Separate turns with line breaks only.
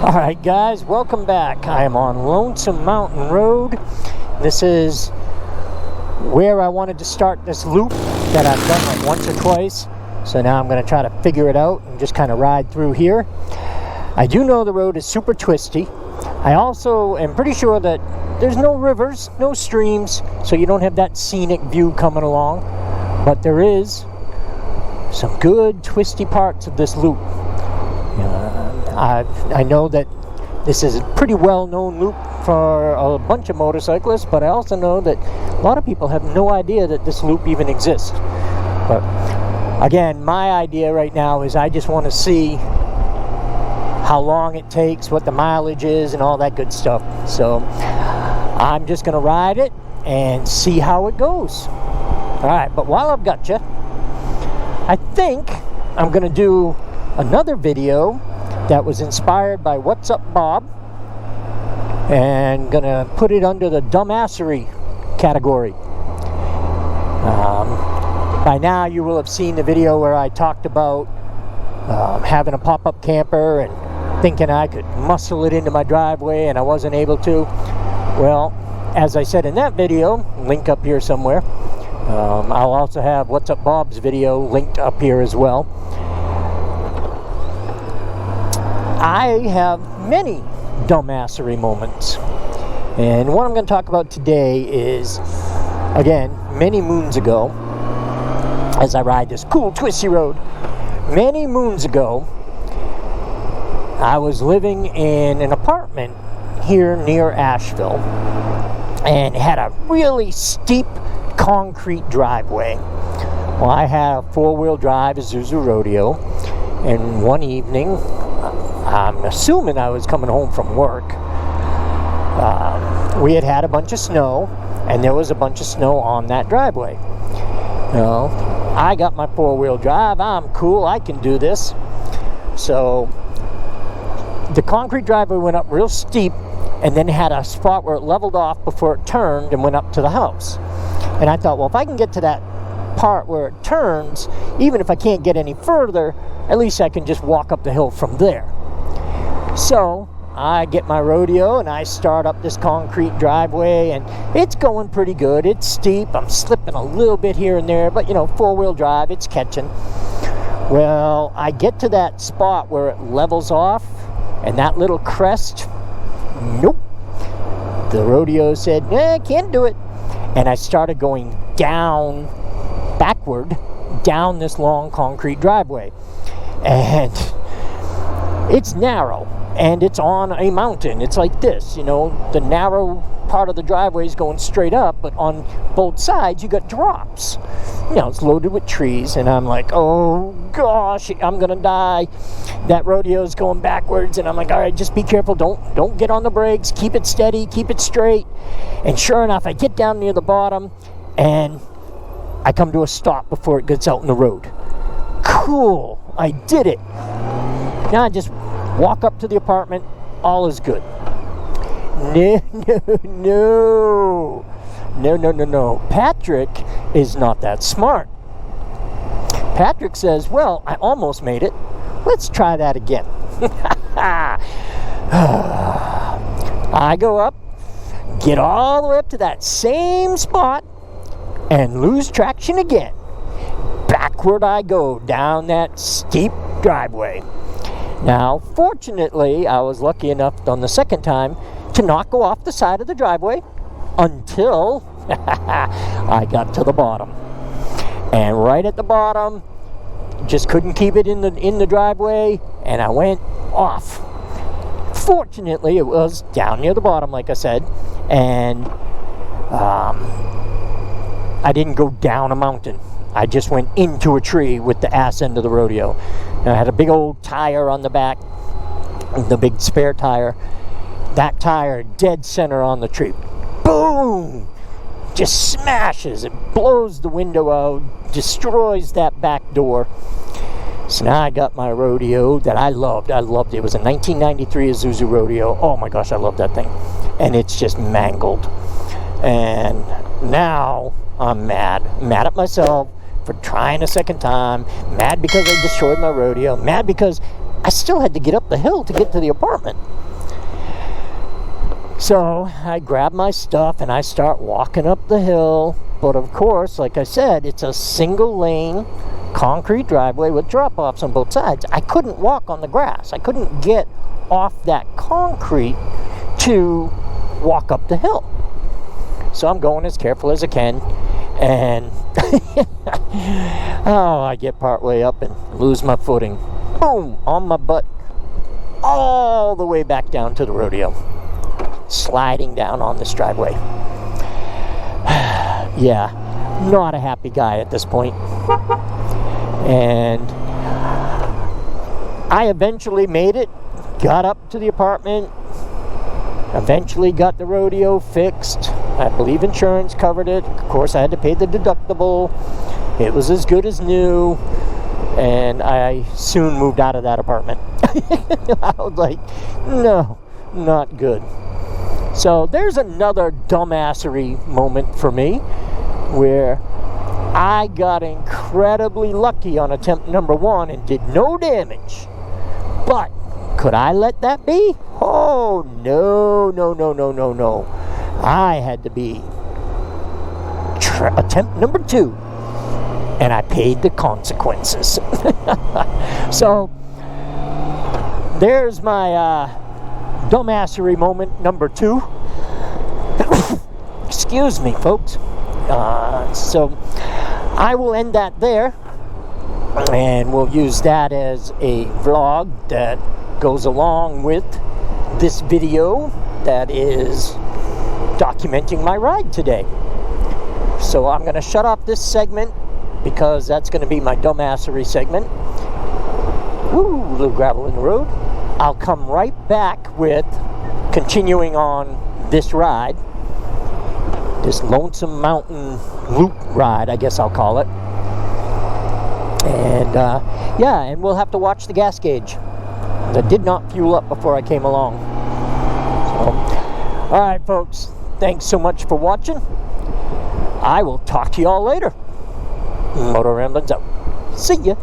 Alright guys, welcome back. I am on Lonesome Mountain Road. This is where I wanted to start this loop that I've done like once or twice. So now I'm going to try to figure it out and just kind of ride through here. I do know the road is super twisty. I also am pretty sure that there's no rivers, no streams, so you don't have that scenic view coming along. But there is some good twisty parts of this loop. I know that this is a pretty well-known loop for a bunch of motorcyclists, but I also know that a lot of people have no idea that this loop even exists. But again, my idea right now is I just want to see how long it takes, what the mileage is, and all that good stuff. So I'm just going to ride it and see how it goes. Alright, but while I've got you, I think I'm going to do another video that was inspired by What's Up Bob, and gonna put it under the Dumbassery category. By now you will have seen the video where I talked about having a pop-up camper and thinking I could muscle it into my driveway and I wasn't able to. Well, as I said in that video, link up here somewhere, I'll also have What's Up Bob's video linked up here as well. I have many dumbassery moments, and what I'm going to talk about today is, again, many moons ago, as I ride this cool twisty road, many moons ago, I was living in an apartment here near Asheville, and had a really steep concrete driveway. Well, I had a four-wheel drive Isuzu Rodeo, and one evening, I'm assuming I was coming home from work, we had a bunch of snow, and there was a bunch of snow on that driveway. You know, I got my four-wheel drive, I'm cool, I can do this. So the concrete driveway went up real steep, and then had a spot where it leveled off before it turned and went up to the house. And I thought, well, if I can get to that part where it turns, even if I can't get any further, at least I can just walk up the hill from there. So I get my rodeo and I start up this concrete driveway, and it's going pretty good. It's steep, I'm slipping a little bit here and there, but you know, four-wheel drive, it's catching. Well, I get to that spot where it levels off, and that little crest, nope. The rodeo said, nah, can't do it. And I started going down, backward, down this long concrete driveway. And it's narrow, and it's on a mountain. It's like this, you know, the narrow part of the driveway is going straight up, but on both sides you got drops. You know, it's loaded with trees, and I'm like, oh gosh, I'm gonna die. That rodeo's going backwards, and I'm like, all right, just be careful, don't get on the brakes, keep it steady, keep it straight. And sure enough, I get down near the bottom, and I come to a stop before it gets out in the road. Cool, I did it. Now I just walk up to the apartment, all is good. No. Patrick is not that smart. Patrick says, well, I almost made it. Let's try that again. I go up, get all the way up to that same spot, and lose traction again. Backward I go down that steep driveway. Now, fortunately, I was lucky enough on the second time to not go off the side of the driveway until I got to the bottom. And right at the bottom, just couldn't keep it in the driveway, and I went off. Fortunately, it was down near the bottom, like I said, and I didn't go down a mountain. I just went into a tree with the ass end of the rodeo. And I had a big old tire on the back, the big spare tire. That tire dead center on the tree. Boom! Just smashes. It blows the window out, destroys that back door. So now I got my rodeo that I loved. It was a 1993 Isuzu Rodeo. Oh my gosh, I love that thing. And it's just mangled. And now I'm mad at myself for trying a second time, mad because I destroyed my rodeo, mad because I still had to get up the hill to get to the apartment. So I grab my stuff and I start walking up the hill. But of course, like I said, it's a single lane concrete driveway with drop-offs on both sides. I couldn't walk on the grass. I couldn't get off that concrete to walk up the hill. So I'm going as careful as I can, and I get partway up and lose my footing. Boom! On my butt, all the way back down to the rodeo, sliding down on this driveway. Yeah, not a happy guy at this point. And I eventually made it, got up to the apartment, eventually got the rodeo fixed. I believe insurance covered it. Of course, I had to pay the deductible. It was as good as new. And I soon moved out of that apartment. I was like, no, not good. So there's another dumbassery moment for me where I got incredibly lucky on attempt number 1 and did no damage. But could I let that be? Oh, no, no, no, no, no, no. I had to be attempt number 2, and I paid the consequences. So there's my dumbassery moment number 2. Excuse me, folks. So I will end that there, and we'll use that as a vlog that goes along with this video that is documenting my ride today. So I'm going to shut off this segment because that's going to be my dumbassery segment. Woo, a little gravel in the road. I'll come right back with continuing on this ride, this Lonesome Mountain loop ride, I guess I'll call it. And yeah, and we'll have to watch the gas gauge. That did not fuel up before I came along. So, all right, folks, thanks so much for watching. I will talk to you all later. Motoramblings out. See ya.